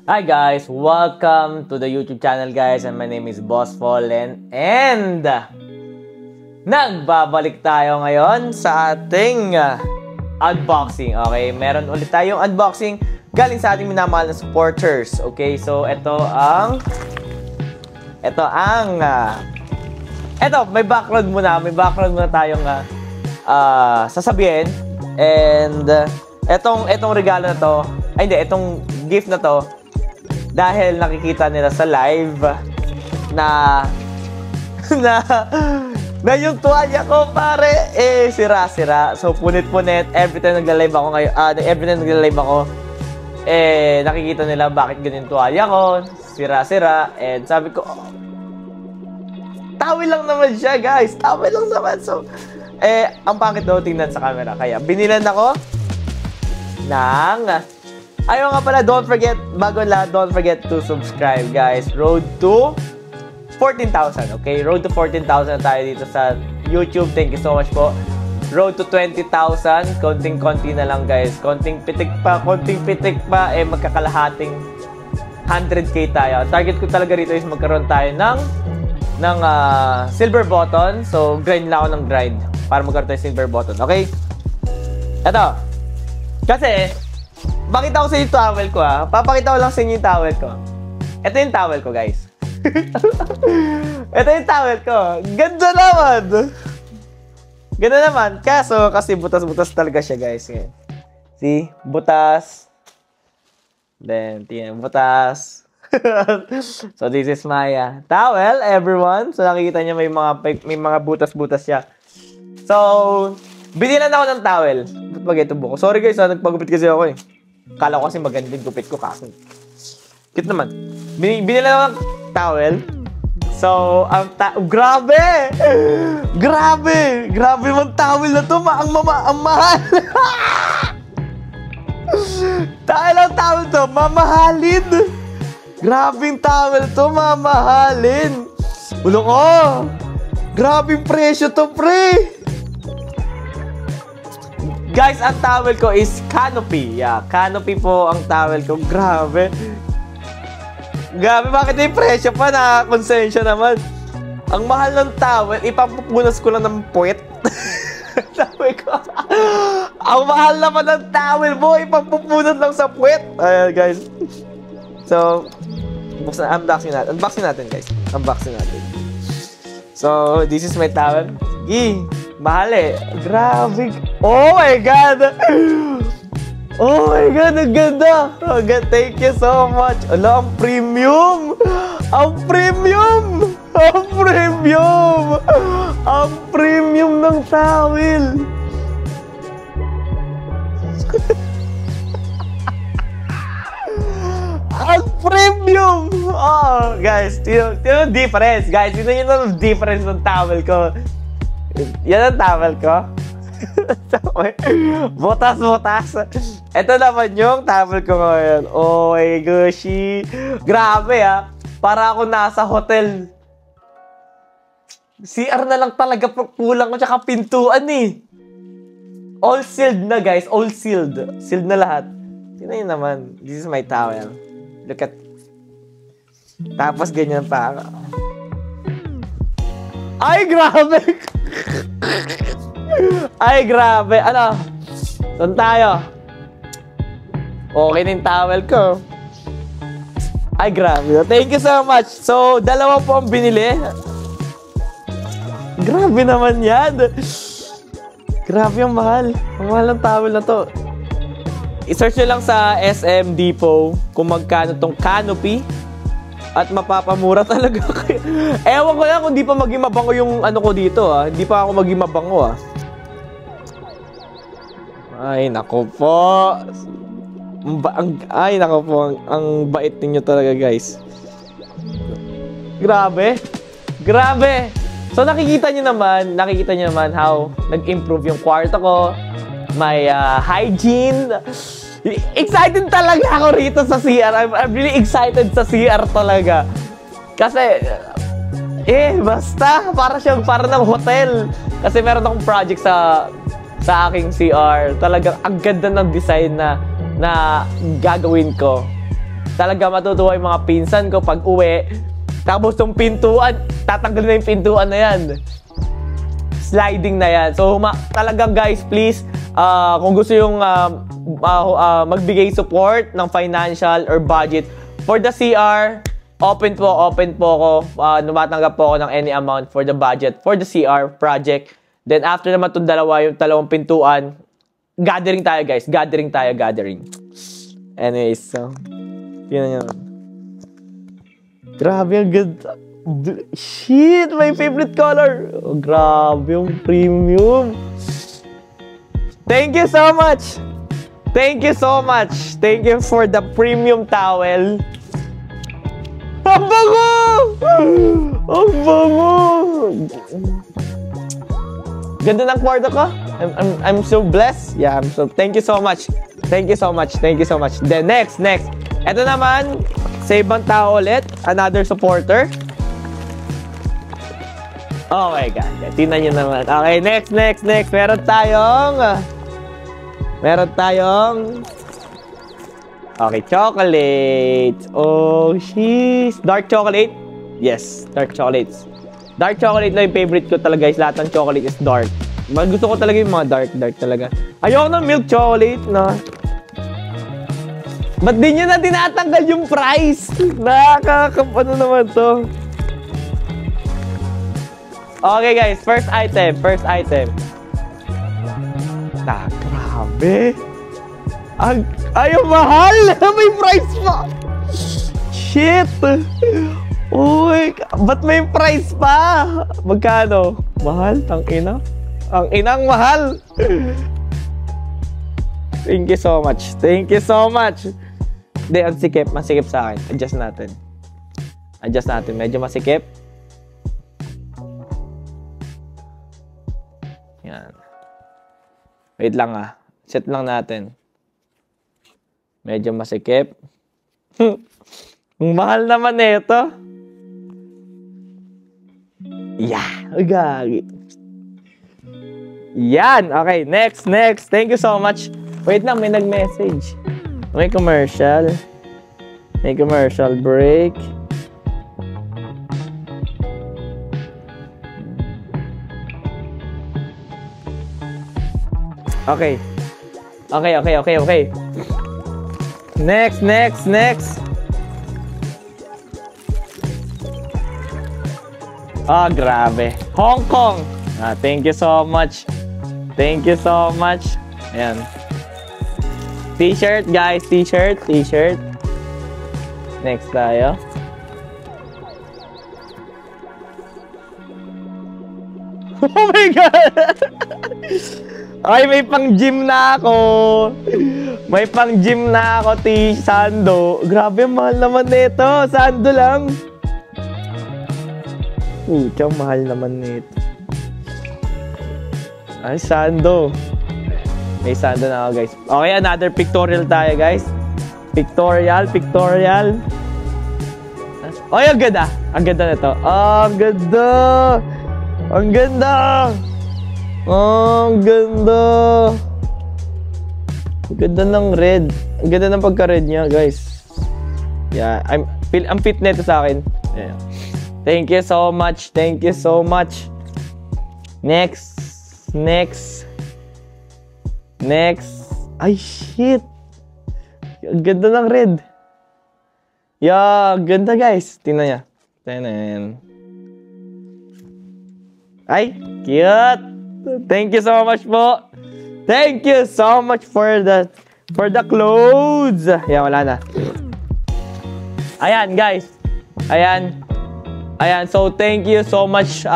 Hi guys! Welcome to the YouTube channel guys, and my name is Boss Fallen, and nagbabalik tayo ngayon sa ating unboxing. Okay, meron ulit tayong unboxing galing sa ating minamahal na supporters. Okay, so ito may background muna tayong sasabihin, and etong regalo na to, itong gift na to, dahil nakikita nila sa live na yung tuwalya ko, pare, sira-sira. So, punit-punit. Every time nagla-live ako nakikita nila bakit ganyan tuwalya ko. Sira-sira. And sabi ko, tawil lang naman siya, guys. Tawil lang naman. So, ang pangit daw tingnan sa camera. Kaya, binilan ako ng... Ayaw nga pala, don't forget to subscribe, guys. Road to 14,000, okay? Road to 14,000 tayo dito sa YouTube. Thank you so much po. Road to 20,000. Konting-konti na lang, guys. Konting pitik pa, magkakalahating 100k tayo. Target ko talaga rito is magkaroon tayo ng silver button. So, grind lang ako ng grind para magkaroon tayo silver button, okay? Eto. Kasi... pakita ko sa inyo yung towel ko, papakita ko lang sa inyo yung towel ko. Ito yung towel ko, guys. Ito yung towel ko. Ganda naman. Kaso, kasi butas-butas talaga siya, guys. See? Butas. Then, tingnan, butas. So, this is my towel, everyone. So, nakikita niyo may mga butas-butas siya. So, binilan ako ng towel. Ba't ba ito buko? Sorry, guys, nagpagupit kasi ako, Kala ko kasi maganda yung gupit ko kasi. Cute naman. Binila ako ng towel. So, grabe! Grabe mong towel na to. Ang mahal. Ang towel to, mamahalin. Grabing towel to, mamahalin. Ulong ko. Grabing presyo to, pre. Guys, ang towel ko is Canopy. Yeah, Canopy po ang towel ko. Grabe, bakit yung presyo pa? Nakakonsensya naman. Ang mahal ng towel, ipapupunas ko lang ng puwet. Sabi ko, ang mahal naman ng towel mo, ipapupunas lang sa puwet. Ayan, guys. So, unboxing natin, guys. So, this is my towel. Sige. Mahal Grabe. Oh my God. Ang ganda. Thank you so much. Ala, ang premium ng towel. Ang premium. Guys, yung difference. Guys, yun yung difference ng towel ko. Yan ang towel ko. Butas. Ito naman yung towel ko ngayon. Oh my gosh. Grabe para ako nasa hotel. CR na lang talaga kulang ko, tsaka pintuan All sealed na, guys. All sealed. Sealed na lahat. Sino yun naman? This is my towel. Look at. Tapos ganyan pa. Ay, grabe! Ano? Saan tayo? Okay na yung towel ko. Ay, grabe. Thank you so much. So, dalawa po ang binili. Grabe naman yan. Grabe ang mahal. Ang mahal ng towel na to. I-search nyo lang sa SM Depot kung magkano tong Canopy. At mapapamura talaga kayo. Ewan ko lang kung di pa maging mabango yung ano ko dito, Hindi pa ako maging mabango, Ay, nako po. Ang bait ninyo talaga, guys. Grabe. So, nakikita nyo naman how nag-improve yung kwarto ko. May hygiene. Excited talaga ako rito sa CR. I'm really excited sa CR talaga. Kasi, basta. Para ng hotel. Kasi meron akong project sa aking CR. Talagang ang ganda ng design na gagawin ko. talaga matutuwa yung mga pinsan ko pag uwi. Tapos yung pintuan, tatanggal na yung pintuan na yan. Sliding na yan. So, talaga guys, please, kung gusto yung magbigay support ng financial or budget for the CR, open po ako. Numatanggap po ako ng any amount for the budget for the CR project. Then, after naman itong yung dalawang pintuan, gathering tayo, guys. Gathering. Anyways, so, yun. Grabe, ang good. Shit, my favorite color. Oh, grabe, yung premium. Thank you so much. Thank you for the premium towel. Ang bango! Ang bango! Ganda ng kwarto ko. I'm so blessed. Yeah, thank you so much. Then next. Ito naman, sa ibang tao ulit, another supporter. Oh my God. Tingnan nyo naman. Okay, next. Meron tayong okay, chocolate. Oh, sheesh. Dark chocolate? Yes, dark chocolates. Dark chocolate na yung favorite ko talaga, guys. Lahat ng chocolate is dark. Gusto ko talaga yung mga dark talaga. Ayoko ng milk chocolate, no? Ba't di nyo na tinatanggal yung price? Nakakapano naman to. Okay, guys. First item. Grabe. Ayaw, mahal! May price pa! Shit! Uy, ba't may price pa? Magkano? Mahal? Tangina? Ang inang mahal! Thank you so much. Hindi, ang sikip. Masikip sa akin. Adjust natin. Medyo masikip. Yan. Wait lang Set lang natin. Medyo masikip. Mahal naman ito. Yeah. Gagi. Yan. Okay. Next. Thank you so much. Wait lang. May nag-message. May commercial break. Okay. Next. Oh, grabe. Hong Kong. Thank you so much. Ayan. T-shirt, guys. T-shirt. Next tayo. Oh my God! Ay, may pang-gym na ako. Sando. Grabe, mahal naman nito. Sando lang. Pucha, mahal naman nito. Ay, sando. May sando na ako, guys. Okay, another pictorial tayo, guys. Pictorial. Ay, ang ganda. Ang ganda nito. Ang ganda. Ang ganda ng red. Ang ganda ng pagka-red niya, guys. Yeah, ang fit nito sa akin. Yeah. Thank you so much. Next. Ay, shit. Ang ganda ng red. Yeah, ganda, guys. Tingnan niya. Ay, cute. Thank you so much po. Thank you so much for the clothes. Yan, wala na. Ayan, guys. Ayan. So, thank you so much,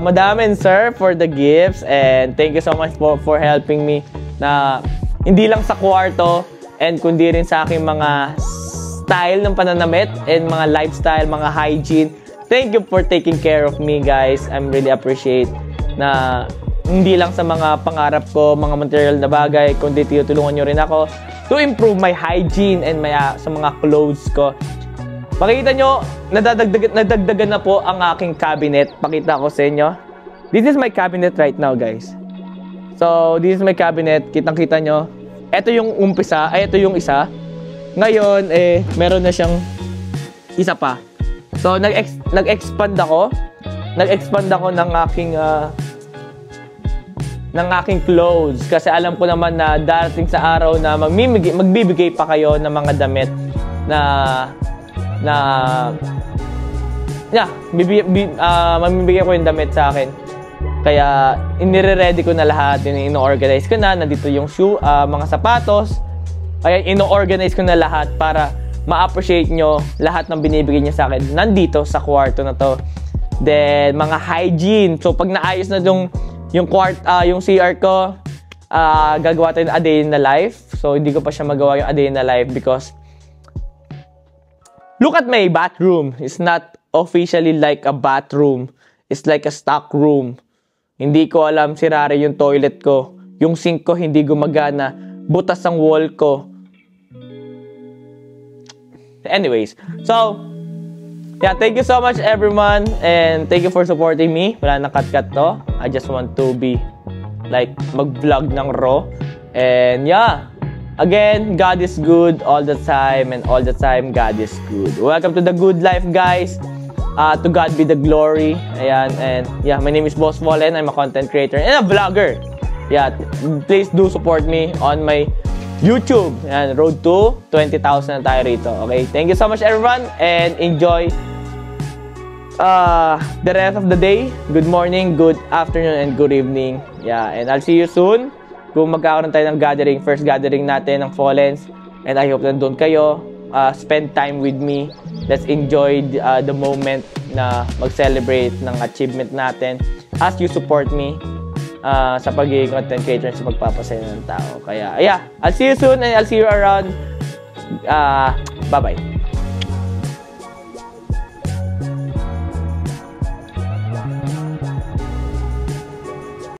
Madam and Sir, for the gifts. And thank you so much for helping me na hindi lang sa kwarto and kundi rin sa aking mga style ng pananamit and mga lifestyle, mga hygiene. Thank you for taking care of me, guys. I'm really appreciate na hindi lang sa mga pangarap ko, mga material na bagay, kundi tinutulungan nyo rin ako to improve my hygiene and sa mga clothes ko. Pakita nyo, nadagdagan na po ang aking cabinet. Pakita ko sa inyo. This is my cabinet right now, guys. So, this is my cabinet. Kitang-kita nyo. Ito yung umpisa. Ay, ito yung isa. Ngayon, meron na siyang isa pa. So, nag-expand ako. Nag-expand ako ng aking clothes. Kasi alam ko naman na darating sa araw na magbibigay pa kayo ng mga damit mamibigay ko yung damit sa akin. Kaya, inire-ready ko na lahat. Ino-organize ko na. Nandito yung shoe, mga sapatos. Kaya, ino-organize ko na lahat para ma-appreciate nyo lahat ng binibigay niya sa akin. Nandito sa kwarto na to. Then, mga hygiene. So, pag naayos na yung CR ko, gagawa tayo ng a day in the life. So, hindi ko pa siya magawa yung a day in the life because look at my bathroom. It's not officially like a bathroom. It's like a stock room. Hindi ko alam sirare yung toilet ko. Yung sink ko hindi gumagana. Butas ang wall ko. Anyways, so, yeah, thank you so much everyone. And thank you for supporting me. Wala nang cut-cut to. I just want to be like mag-vlog ng raw. And yeah, again, God is good all the time, and all the time God is good. Welcome to the good life, guys. To God be the glory. Ayan, and yeah, my name is Boss Vollen. I'm a content creator and a vlogger. Yeah, please do support me on my YouTube. Ayan, road to 20,000 na tayo rito. Okay, thank you so much everyone, and enjoy the rest of the day. Good morning, good afternoon, and good evening. Yeah, and I'll see you soon. Kung magkakaroon tayo ng gathering, first gathering natin ng Fallens, and I hope na doon kayo, spend time with me. Let's enjoy the moment na mag-celebrate ng achievement natin as you support me sa pagiging content creator sa pagpapasaya ng tao. Kaya, yeah, I'll see you soon and I'll see you around. Bye-bye.